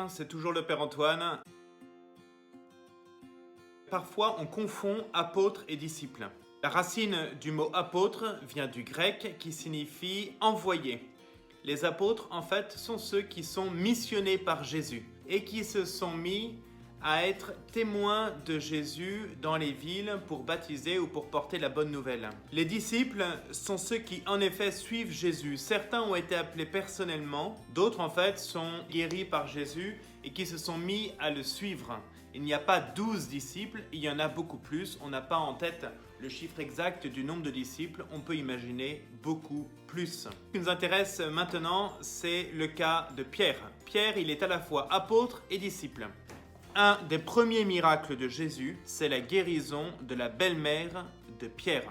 c'est toujours le Père Antoine. Parfois, on confond apôtre et disciple. La racine du mot apôtre vient du grec qui signifie envoyé. Les apôtres, en fait, sont ceux qui sont missionnés par Jésus et qui se sont mis à être témoins de Jésus dans les villes pour baptiser ou pour porter la bonne nouvelle. Les disciples sont ceux qui, en effet, suivent Jésus. Certains ont été appelés personnellement, d'autres, en fait, sont guéris par Jésus et qui se sont mis à le suivre. Il n'y a pas 12 disciples, il y en a beaucoup plus. On n'a pas en tête le chiffre exact du nombre de disciples, on peut imaginer beaucoup plus. Ce qui nous intéresse maintenant, c'est le cas de Pierre. Pierre, il est à la fois apôtre et disciple. Un des premiers miracles de Jésus, c'est la guérison de la belle-mère de Pierre.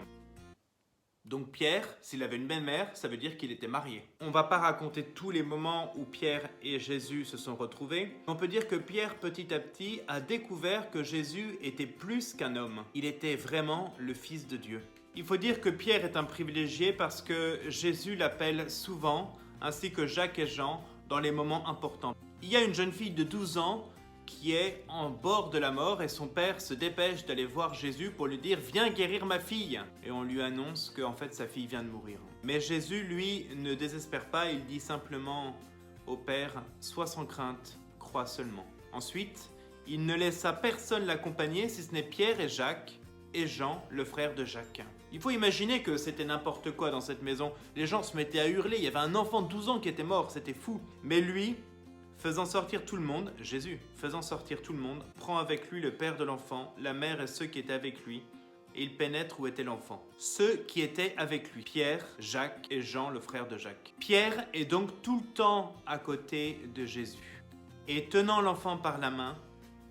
Donc Pierre, s'il avait une belle-mère, ça veut dire qu'il était marié. On ne va pas raconter tous les moments où Pierre et Jésus se sont retrouvés. On peut dire que Pierre, petit à petit, a découvert que Jésus était plus qu'un homme. Il était vraiment le Fils de Dieu. Il faut dire que Pierre est un privilégié parce que Jésus l'appelle souvent, ainsi que Jacques et Jean, dans les moments importants. Il y a une jeune fille de 12 ans qui est en bord de la mort et son père se dépêche d'aller voir Jésus pour lui dire « Viens guérir ma fille !» Et on lui annonce qu'en fait sa fille vient de mourir. Mais Jésus, lui, ne désespère pas, il dit simplement au père « Sois sans crainte, crois seulement ». Ensuite, il ne laissa personne l'accompagner si ce n'est Pierre et Jacques et Jean, le frère de Jacques. Il faut imaginer que c'était n'importe quoi dans cette maison. Les gens se mettaient à hurler, il y avait un enfant de 12 ans qui était mort, c'était fou. Mais lui, faisant sortir tout le monde, Jésus, faisant sortir tout le monde, prend avec lui le père de l'enfant, la mère et ceux qui étaient avec lui, et il pénètre où était l'enfant. Ceux qui étaient avec lui, Pierre, Jacques et Jean, le frère de Jacques. Pierre est donc tout le temps à côté de Jésus. Et tenant l'enfant par la main,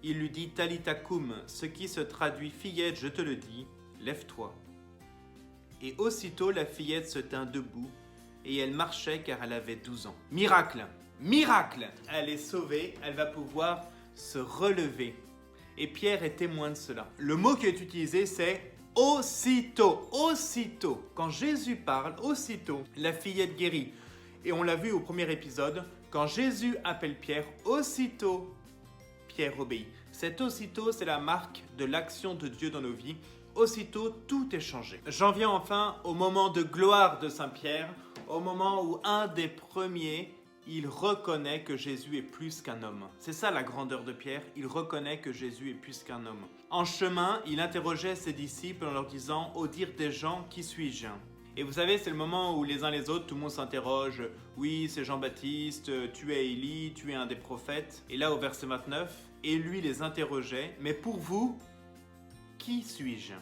il lui dit « Talita koum », ce qui se traduit « Fillette, je te le dis, lève-toi ». Et aussitôt la fillette se tint debout, et elle marchait car elle avait 12 ans. Miracle! Miracle! Elle est sauvée, elle va pouvoir se relever. Et Pierre est témoin de cela. Le mot qui est utilisé, c'est aussitôt. Aussitôt. Quand Jésus parle, aussitôt, la fillette guérit. Et on l'a vu au premier épisode, quand Jésus appelle Pierre, aussitôt, Pierre obéit. Cet aussitôt, c'est la marque de l'action de Dieu dans nos vies. Aussitôt, tout est changé. J'en viens enfin au moment de gloire de Saint Pierre, au moment où un des premiers, il reconnaît que Jésus est plus qu'un homme. C'est ça la grandeur de Pierre, il reconnaît que Jésus est plus qu'un homme. En chemin, il interrogeait ses disciples en leur disant « Au dire des gens, qui suis-je » Et vous savez, c'est le moment où les uns les autres, tout le monde s'interroge « Oui, c'est Jean-Baptiste, tu es Élie, tu es un des prophètes. » Et là, au verset 29, et lui les interrogeait « Mais pour vous, qui suis-je »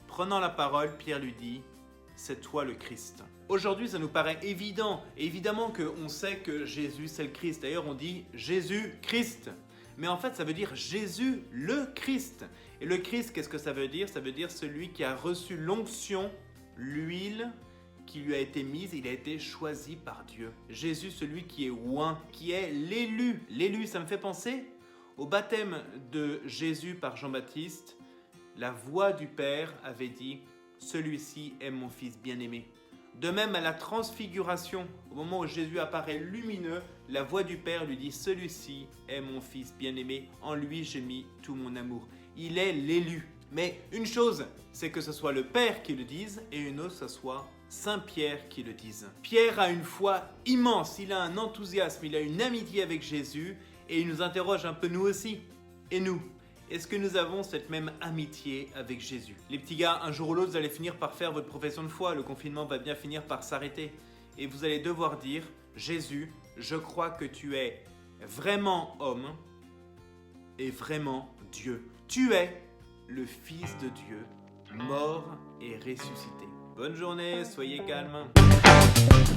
Prenant la parole, Pierre lui dit « C'est toi le Christ. » Aujourd'hui, ça nous paraît évident. Et évidemment qu'on sait que Jésus, c'est le Christ. D'ailleurs, on dit Jésus-Christ. Mais en fait, ça veut dire Jésus le Christ. Et le Christ, qu'est-ce que ça veut dire? Ça veut dire celui qui a reçu l'onction, l'huile qui lui a été mise. Il a été choisi par Dieu. Jésus, celui qui est oint, qui est l'élu. L'élu, ça me fait penser au baptême de Jésus par Jean-Baptiste. La voix du Père avait dit « Celui-ci est mon Fils bien-aimé ». De même, à la transfiguration, au moment où Jésus apparaît lumineux, la voix du Père lui dit « Celui-ci est mon Fils bien-aimé, en lui j'ai mis tout mon amour ». Il est l'élu. Mais une chose, c'est que ce soit le Père qui le dise, et une autre, ce soit Saint Pierre qui le dise. Pierre a une foi immense, il a un enthousiasme, il a une amitié avec Jésus, et il nous interroge un peu nous aussi. Et nous ? Est-ce que nous avons cette même amitié avec Jésus? Les petits gars, un jour ou l'autre, vous allez finir par faire votre profession de foi. Le confinement va bien finir par s'arrêter. Et vous allez devoir dire, Jésus, je crois que tu es vraiment homme et vraiment Dieu. Tu es le Fils de Dieu, mort et ressuscité. Bonne journée, soyez calmes.